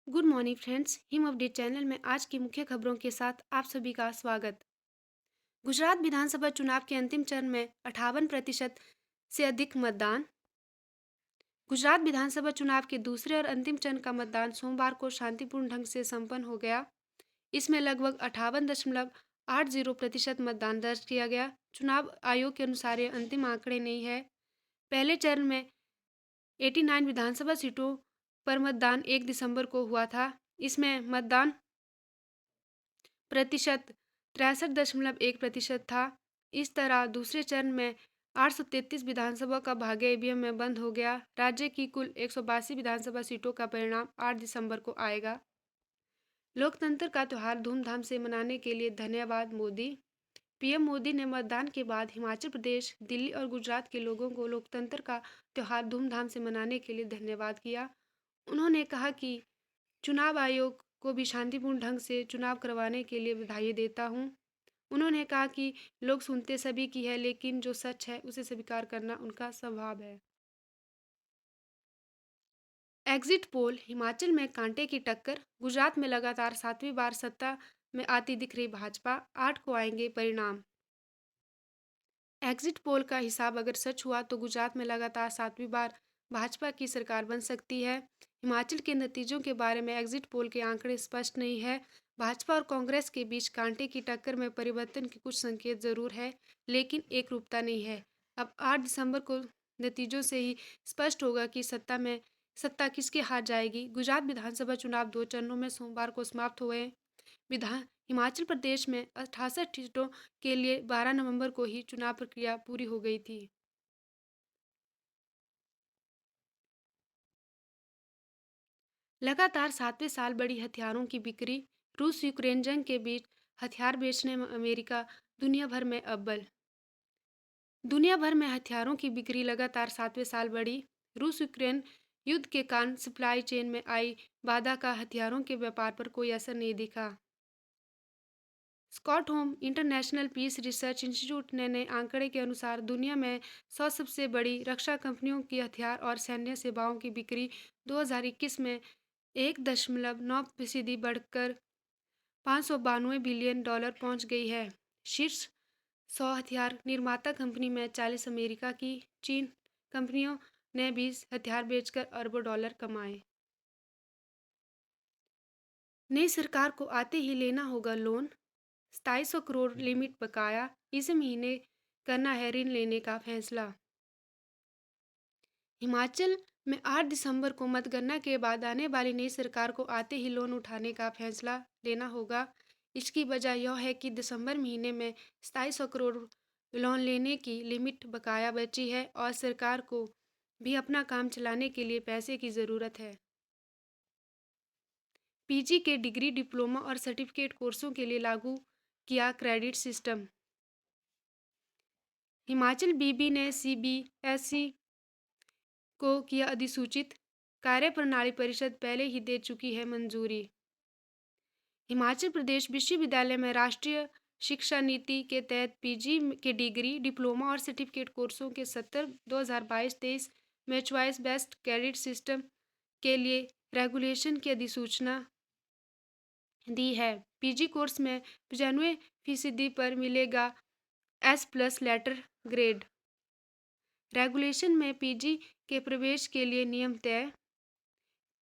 Good morning friends, him update channel में आज की मुख्य खबरों के साथ आप सभी का स्वागत। गुजरात विधानसभा चुनाव के अंतिम चरण में 58% से अधिक मतदान। गुजरात विधानसभा चुनाव के दूसरे और अंतिम चरण का मतदान सोमवार को शांतिपूर्ण ढंग से संपन्न हो गया। इसमें लगभग 58.80% मतदान दर्ज किया गया। चुनाव आयोग के अनुसार ये अंतिम आंकड़े नहीं है। पहले चरण में 89 विधानसभा सीटों पर मतदान 1 दिसंबर को हुआ था। इसमें मतदान प्रतिशत 63.1% था। इस तरह दूसरे चरण में 833 विधानसभा का भाग्य ईवीएम में बंद हो गया। राज्य की कुल 182 विधानसभा सीटों का परिणाम 8 दिसंबर को आएगा। लोकतंत्र का त्यौहार धूमधाम से मनाने के लिए धन्यवाद मोदी। पीएम मोदी ने मतदान के बाद हिमाचल प्रदेश, दिल्ली और गुजरात के लोगों को लोकतंत्र का त्यौहार धूमधाम से मनाने के लिए धन्यवाद किया। उन्होंने कहा कि चुनाव आयोग को भी शांतिपूर्ण ढंग से चुनाव करवाने के लिए बधाई देता हूं। उन्होंने कहा कि लोग सुनते सभी की है, लेकिन जो सच है उसे स्वीकार करना उनका स्वभाव है। एग्जिट पोल, हिमाचल में कांटे की टक्कर। गुजरात में लगातार 7वीं बार सत्ता में आती दिख रही भाजपा, 8 को आएंगे परिणाम। एग्जिट पोल का हिसाब अगर सच हुआ तो गुजरात में लगातार 7वीं बार भाजपा की सरकार बन सकती है। हिमाचल के नतीजों के बारे में एग्जिट पोल के आंकड़े स्पष्ट नहीं है। भाजपा और कांग्रेस के बीच कांटे की टक्कर में परिवर्तन के कुछ संकेत जरूर है, लेकिन एकरूपता नहीं है। अब 8 दिसंबर को नतीजों से ही स्पष्ट होगा कि सत्ता किसके हाथ जाएगी। गुजरात विधानसभा चुनाव 2 चरणों में सोमवार को समाप्त हुए। हिमाचल प्रदेश में 68 सीटों के लिए 12 नवंबर को ही चुनाव प्रक्रिया पूरी हो गई थी। लगातार 7वें साल बढ़ी हथियारों की बिक्री। रूस यूक्रेन जंग के बीच हथियार बेचने में अमेरिका दुनिया भर में अव्वल। दुनिया भर में हथियारों की बिक्री लगातार 7वें साल बढ़ी। रूस यूक्रेन युद्ध के कारण सप्लाई चेन में आई बाधा का हथियारों के व्यापार पर कोई असर नहीं दिखा। Stockholm International Peace Research Institute ने नए आंकड़े के अनुसार दुनिया में 100 सबसे बड़ी रक्षा कंपनियों की हथियार और सैन्य सेवाओं की बिक्री 2021 में 1.9% बढ़कर $592 बिलियन पहुंच गई है। शीर्ष 100 हथियार निर्माता कंपनी में 40 अमेरिका की, चीन कंपनियों ने 20 हथियार बेचकर अरबों डॉलर कमाए। नई सरकार को आते ही लेना होगा लोन। 2700 करोड़ लिमिट बकाया, इस महीने करना है ऋण लेने का फैसला। हिमाचल में 8 दिसंबर को मतगणना के बाद आने वाली नई सरकार को आते ही लोन उठाने का फैसला लेना होगा। इसकी वजह यह है कि दिसंबर महीने में 2700 करोड़ लोन लेने की लिमिट बकाया बची है और सरकार को भी अपना काम चलाने के लिए पैसे की ज़रूरत है। पीजी के डिग्री, डिप्लोमा और सर्टिफिकेट कोर्सों के लिए लागू किया क्रेडिट सिस्टम। हिमाचल बीबी ने सीबीएसई को किया अधिसूचित। कार्यप्रणाली परिषद पहले ही दे चुकी है मंजूरी। हिमाचल प्रदेश विश्वविद्यालय में राष्ट्रीय शिक्षा नीति के तहत पीजी के डिग्री, डिप्लोमा और सर्टिफिकेट कोर्सों के सत्र 2022-23 में चॉइस बेस्ड क्रेडिट सिस्टम के लिए रेगुलेशन की अधिसूचना दी है। पीजी कोर्स में 95% पर मिलेगा S+ लेटर ग्रेड। रेगुलेशन में पीजी के प्रवेश के लिए नियम तय।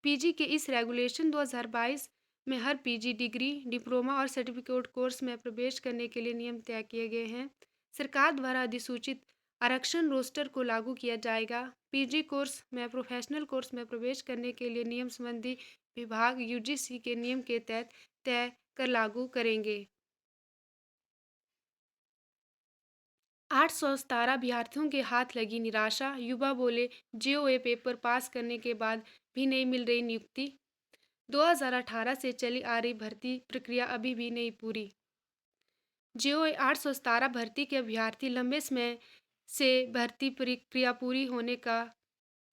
पीजी के इस रेगुलेशन 2022 में हर पीजी डिग्री, डिप्लोमा और सर्टिफिकेट कोर्स में प्रवेश करने के लिए नियम तय किए गए हैं। सरकार द्वारा अधिसूचित आरक्षण रोस्टर को लागू किया जाएगा। पीजी कोर्स में प्रोफेशनल कोर्स में प्रवेश करने के लिए नियम संबंधी विभाग यूजीसी के नियम के तहत तय कर लागू करेंगे। 817 अभ्यर्थियों के हाथ लगी निराशा। युवा बोले, जेओए पेपर पास करने के बाद भी नहीं मिल रही नियुक्ति। 2018 से चली आ रही भर्ती प्रक्रिया अभी भी नहीं पूरी। जेओए 817 भर्ती के अभ्यर्थी लंबे समय से भर्ती प्रक्रिया पूरी होने का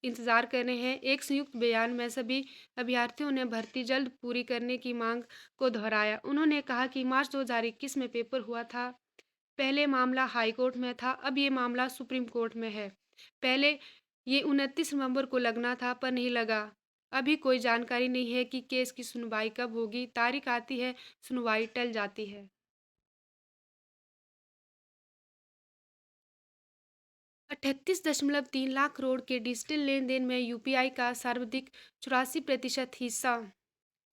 इंतजार कर रहे हैं। एक संयुक्त बयान में सभी अभ्यर्थियों ने भर्ती जल्द पूरी करने की मांग को दोहराया। उन्होंने कहा कि मार्च 2021 में पेपर हुआ था। पहले मामला हाई कोर्ट में था, अब ये मामला सुप्रीम कोर्ट में है। पहले ये 29 नवंबर को लगना था पर नहीं लगा। अभी कोई जानकारी नहीं है कि केस की सुनवाई कब होगी। तारीख आती है, सुनवाई टल जाती है। 38.3 लाख करोड़ के डिजिटल लेन-देन में यूपीआई का सर्वाधिक 84% हिस्सा।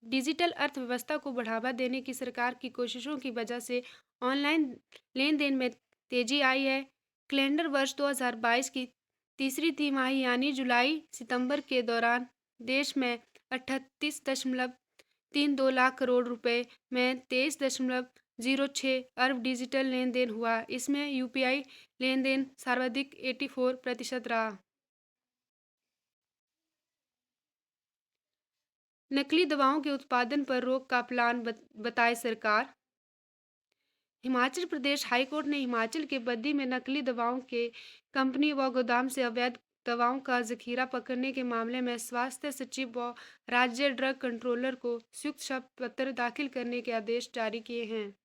डिजिटल अर्थव्यवस्था को बढ़ावा देने की सरकार की कोशिशों की वजह से ऑनलाइन लेन-देन में तेजी आई है। कैलेंडर वर्ष 2022 की तीसरी तिमाही यानी जुलाई-सितंबर के दौरान देश में 38.32 लाख करोड़ रुपए में 23.06 अरब डिजिटल लेन-देन हुआ। इसमें यूपीआई लेन-देन सर्वाधिक 84% रहा। नकली दवाओं के उत्पादन पर रोक का प्लान बताए सरकार। हिमाचल प्रदेश हाईकोर्ट ने हिमाचल के बद्दी में नकली दवाओं के कंपनी व गोदाम से अवैध दवाओं का जखीरा पकड़ने के मामले में स्वास्थ्य सचिव व राज्य ड्रग कंट्रोलर को संयुक्त शपथ पत्र दाखिल करने के आदेश जारी किए हैं।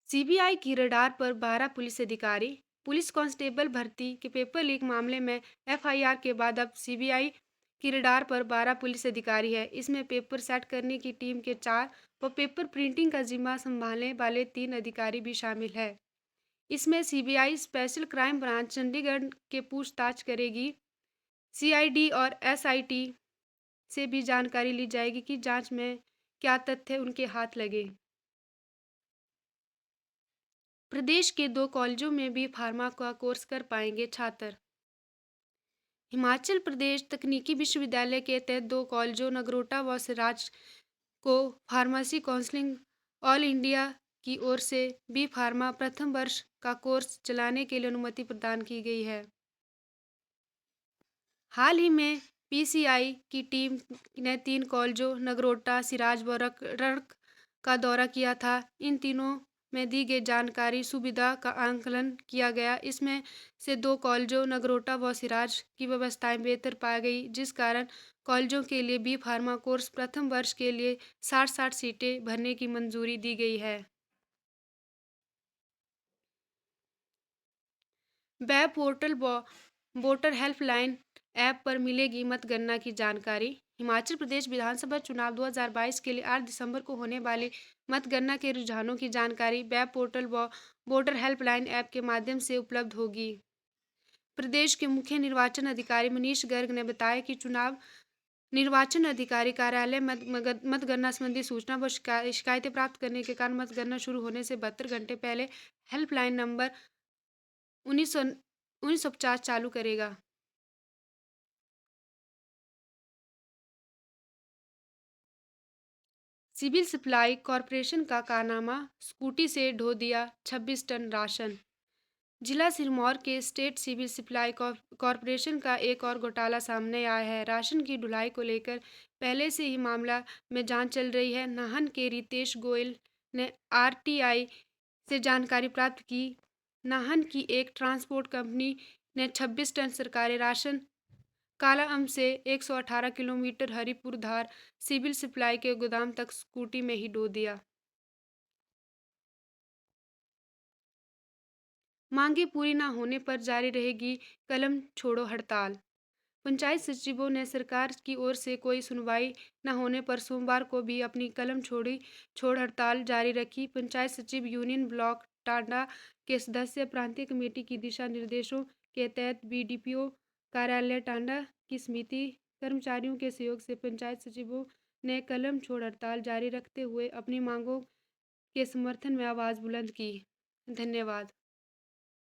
सीबीआई की रडार पर 12 पुलिस अधिकारी। पुलिस कांस्टेबल भर्ती के पेपर लीक मामले में एफआईआर के बाद अब सीबीआई की रडार पर 12 पुलिस अधिकारी है। इसमें पेपर सेट करने की टीम के 4 व पेपर प्रिंटिंग का जिम्मा संभालने वाले 3 अधिकारी भी शामिल है। इसमें CBI special crime branch Chandigarh के पूछताछ करेगी। सीआईडी और एसआईटी से भी जानकारी ली जाएगी कि जांच में क्या तथ्य उनके हाथ लगे। प्रदेश के 2 कॉलेजों में भी फार्मा का कोर्स कर पाएंगे छात्र। हिमाचल प्रदेश तकनीकी विश्वविद्यालय के तहत 2 कॉलेजों नगरोटा व सिराज को फार्मेसी काउंसिल ऑल इंडिया की ओर से बी फार्मा प्रथम वर्ष का कोर्स चलाने के लिए अनुमति प्रदान की गई है। हाल ही में पीसीआई की टीम ने 3 कॉलेजों नगरोटा, सिराज व रड़क का दौरा किया था। इन तीनों में दी गई जानकारी सुविधा का आंकलन किया गया। इसमें से 2 कॉलेजों नगरोटा व सिराज की व्यवस्थाएं बेहतर पाई गई, जिस कारण कॉलेजों के लिए बी फार्मा कोर्स प्रथम वर्ष के लिए 60-60 सीटें भरने की मंजूरी दी गई है। वेब पोर्टल व वोटर हेल्पलाइन ऐप पर मिलेगी मतगणना की जानकारी। हिमाचल प्रदेश विधानसभा चुनाव 2022 के लिए 8 दिसंबर को होने वाली मतगणना के रुझानों की जानकारी वेब पोर्टल व वोटर हेल्पलाइन ऐप के माध्यम से उपलब्ध होगी। प्रदेश के मुख्य निर्वाचन अधिकारी मनीष गर्ग ने बताया कि चुनाव निर्वाचन अधिकारी कार्यालय मतगणना संबंधी सूचना व शिकायतें प्राप्त करने के कारण मतगणना शुरू होने से 72 घंटे पहले हेल्पलाइन नंबर 1950 चालू करेगा। सिविल सप्लाई कॉरपोरेशन का कारनामा, स्कूटी से ढो दिया 26 टन राशन। जिला सिरमौर के स्टेट सिविल सप्लाई कॉरपोरेशन का एक और घोटाला सामने आया है। राशन की ढुलाई को लेकर पहले से ही मामला में जांच चल रही है। नाहन के रितेश गोयल ने आरटीआई से जानकारी प्राप्त की। नाहन की एक ट्रांसपोर्ट कंपनी ने 26 टन सरकारी राशन कालाअंब से 118 kilometre Haripur Dhar civil supply के गोदाम तक स्कूटी में ही ढो दिया। मांगे पूरी न होने पर जारी रहेगी कलम छोड़ो हड़ताल। पंचायत सचिवों ने सरकार की ओर से कोई सुनवाई न होने पर सोमवार को भी अपनी कलम छोड़ हड़ताल जारी रखी। पंचायत सचिव यूनियन ब्लॉक टांडा के सदस्य प्रांतीय कमेटी की दिशा निर्देशों के तहत बीडीपीओ कार्यालय टांडा की समिति कर्मचारियों के सहयोग से पंचायत सचिवों ने कलम छोड़ हड़ताल जारी रखते हुए अपनी मांगों के समर्थन में आवाज़ बुलंद की। धन्यवाद।